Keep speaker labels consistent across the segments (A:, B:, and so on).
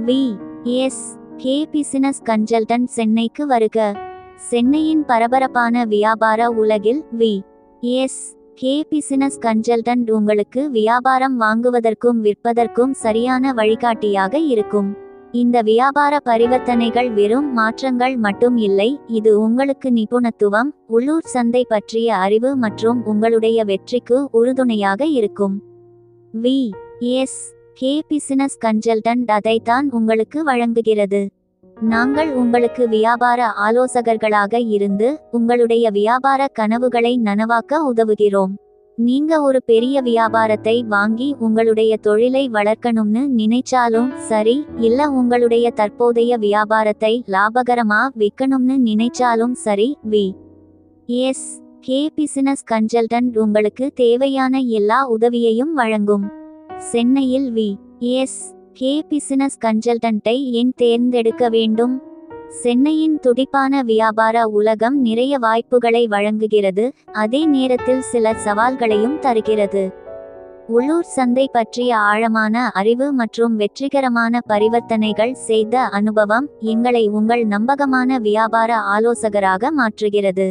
A: We S K business consultant சென்னைக்கு வருக. சென்னையின் பரபரப்பான வியாபார உலகில் V S K business consultant உங்களுக்கு வியாபாரம் வாங்குவதற்கும் விற்பதற்கும் சரியான வழிகாட்டியாக இருக்கும். இந்த வியாபார பரிவர்த்தனைகள் வெறும் மாற்றங்கள் மட்டும் இல்லை, இது உங்களுக்கு நிபுணத்துவம், உள்ளூர் சந்தை பற்றிய அறிவு மற்றும் உங்களுடைய வெற்றிக்கு உறுதுணையாக இருக்கும். V S K business consultant அதைத்தான் உங்களுக்கு வழங்குகிறது. நாங்கள் உங்களுக்கு வியாபார ஆலோசகர்களாக இருந்து உங்களுடைய வியாபார கனவுகளை நனவாக்க உதவுகிறோம். நீங்க ஒரு பெரிய வியாபாரத்தை வாங்கி உங்களுடைய தொழிலை வளர்க்கணும்னு நினைச்சாலும் சரி, இல்ல உங்களுடைய தற்போதைய வியாபாரத்தை லாபகரமா விற்கணும்னு நினைச்சாலும் சரி, V S K business consultant உங்களுக்கு தேவையான எல்லா உதவியையும் வழங்கும். சென்னையில் வி எஸ் கே பிசினஸ் கன்சல்டன்ட்டை ஏன் தேர்ந்தெடுக்க வேண்டும்? சென்னையின் துடிப்பான வியாபார உலகம் நிறைய வாய்ப்புகளை வழங்குகிறது, அதே நேரத்தில் சில சவால்களையும் தருகிறது. உள்ளூர் சந்தை பற்றிய ஆழமான அறிவு மற்றும் வெற்றிகரமான பரிவர்த்தனைகள் செய்த அனுபவம் எங்களை உங்கள் நம்பகமான வியாபார ஆலோசகராக மாற்றுகிறது.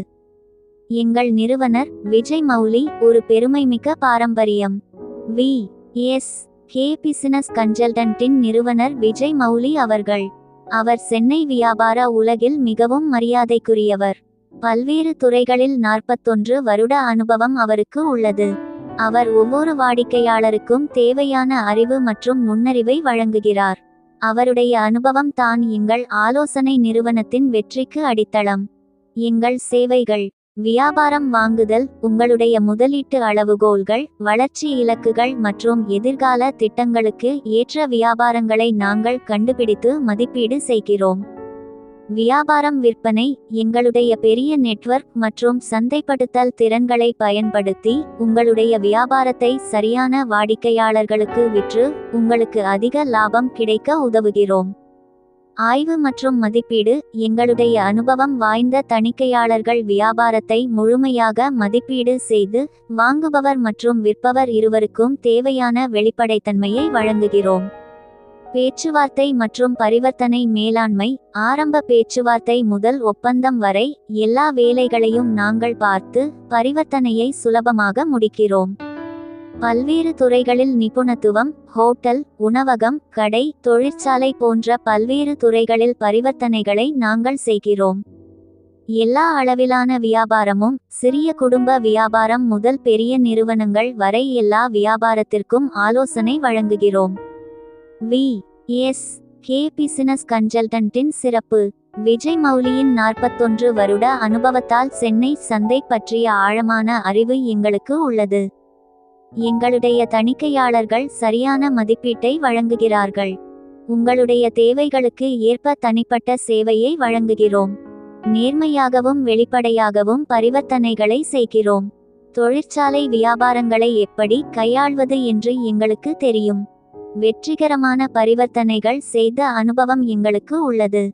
A: எங்கள் நிறுவனர் விஜய் மௌலி ஒரு பெருமைமிக்க பாரம்பரியம். வி எஸ் கே பிசினஸ் கன்சல்டன்ட்டின் நிறுவனர் விஜய் மௌலி அவர்கள். அவர் சென்னை வியாபார உலகில் மிகவும் மரியாதைக்குரியவர். பல்வேறு துறைகளில் 41 வருட அனுபவம் அவருக்கு உள்ளது. அவர் ஒவ்வொரு வாடிக்கையாளருக்கும் தேவையான அறிவு மற்றும் நுண்ணறிவை வழங்குகிறார். அவருடைய அனுபவம் தான் எங்கள் ஆலோசனை நிறுவனத்தின் வெற்றிக்கு அடித்தளம். எங்கள் சேவைகள்: வியாபாரம் வாங்குதல், உங்களுடைய முதலீட்டு அளவுகோல்கள், வளர்ச்சி இலக்குகள் மற்றும் எதிர்கால திட்டங்களுக்கு ஏற்ற வியாபாரங்களை நாங்கள் கண்டுபிடித்து மதிப்பீடு செய்கிறோம். வியாபாரம் விற்பனை: எங்களுடைய பெரிய நெட்வொர்க் மற்றும் சந்தைப்படுத்தல் திறன்களை பயன்படுத்தி உங்களுடைய வியாபாரத்தை சரியான வாடிக்கையாளர்களுக்கு விற்று உங்களுக்கு அதிக லாபம் கிடைக்க உதவுகிறோம். ஆய்வு மற்றும் மதிப்பீடு: எங்களுடைய அனுபவம் வாய்ந்த தணிக்கையாளர்கள் வியாபாரத்தை முழுமையாக மதிப்பீடு செய்து வாங்குபவர் மற்றும் விற்பவர் இருவருக்கும் தேவையான வெளிப்படைத்தன்மையை வழங்குகிறோம். பேச்சுவார்த்தை மற்றும் பரிவர்த்தனை மேலாண்மை: ஆரம்ப பேச்சுவார்த்தை முதல் ஒப்பந்தம் வரை எல்லா வேலைகளையும் நாங்கள் பார்த்து பரிவர்த்தனையை சுலபமாக முடிக்கிறோம். பல்வேறு துறைகளில் நிபுணத்துவம்: ஹோட்டல், உணவகம், கடை, தொழிற்சாலை போன்ற பல்வேறு துறைகளில் பரிவர்த்தனைகளை நாங்கள் செய்கிறோம். எல்லா அளவிலான வியாபாரமும், சிறிய குடும்ப வியாபாரம் முதல் பெரிய நிறுவனங்கள் வரை எல்லா வியாபாரத்திற்கும் ஆலோசனை வழங்குகிறோம். வி எஸ் கே பிசினஸ் கன்சல்டன்ட்டின் சிறப்பு: விஜய் மௌலியின் 41 வருட அனுபவத்தால் சென்னை சந்தை பற்றிய ஆழமான அறிவு எங்களுக்கு உள்ளது. எங்களுடைய தணிக்கையாளர்கள் சரியான மதிப்பீட்டை வழங்குகிறார்கள். உங்களுடைய தேவைகளுக்கு ஏற்ப தனிப்பட்ட சேவையை வழங்குகிறோம். நேர்மையாகவும் வெளிப்படையாகவும் பரிவர்த்தனைகளை செய்கிறோம். தொழிற்சாலை வியாபாரங்களை எப்படி கையாள்வது என்று எங்களுக்கு தெரியும். வெற்றிகரமான பரிவர்த்தனைகள் செய்த அனுபவம் எங்களுக்கு உள்ளது.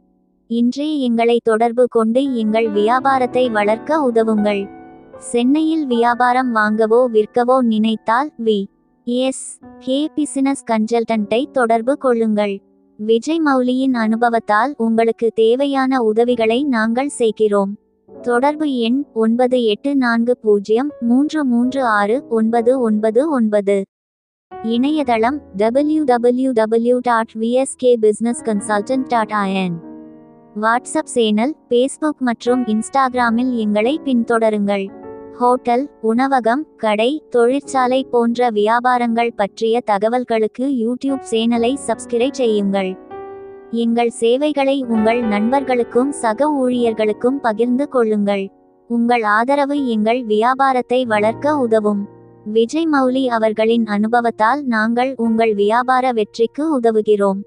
A: இன்றே எங்களை தொடர்பு கொண்டு எங்கள் வியாபாரத்தை வளர்க்க உதவுங்கள். சென்னையில் வியாபாரம் வாங்கவோ விற்கவோ நினைத்தால் வி எஸ் கே பிசினஸ் கன்சல்டன்ட்டை தொடர்பு கொள்ளுங்கள். விஜய் மௌலியின் அனுபவத்தால் உங்களுக்கு தேவையான உதவிகளை நாங்கள் செய்கிறோம். தொடர்பு எண் 9840336999. இணையதளம் www.vskbusinessconsultant.in. வாட்ஸ்அப் சேனல், பேஸ்புக் மற்றும் இன்ஸ்டாகிராமில் எங்களை பின்தொடருங்கள். ஹோட்டல், உணவகம், கடை, தொழிற்சாலை போன்ற வியாபாரங்கள் பற்றிய தகவல்களுக்கு யூடியூப் சேனலை சப்ஸ்கிரைப் செய்யுங்கள். எங்கள் சேவைகளை உங்கள் நண்பர்களுக்கும் சக ஊழியர்களுக்கும் பகிர்ந்து கொள்ளுங்கள். உங்கள் ஆதரவு எங்கள் வியாபாரத்தை வளர்க்க உதவும். விஜய் மௌலி அவர்களின் அனுபவத்தால் நாங்கள் உங்கள் வியாபார வெற்றிக்கு உதவுகிறோம்.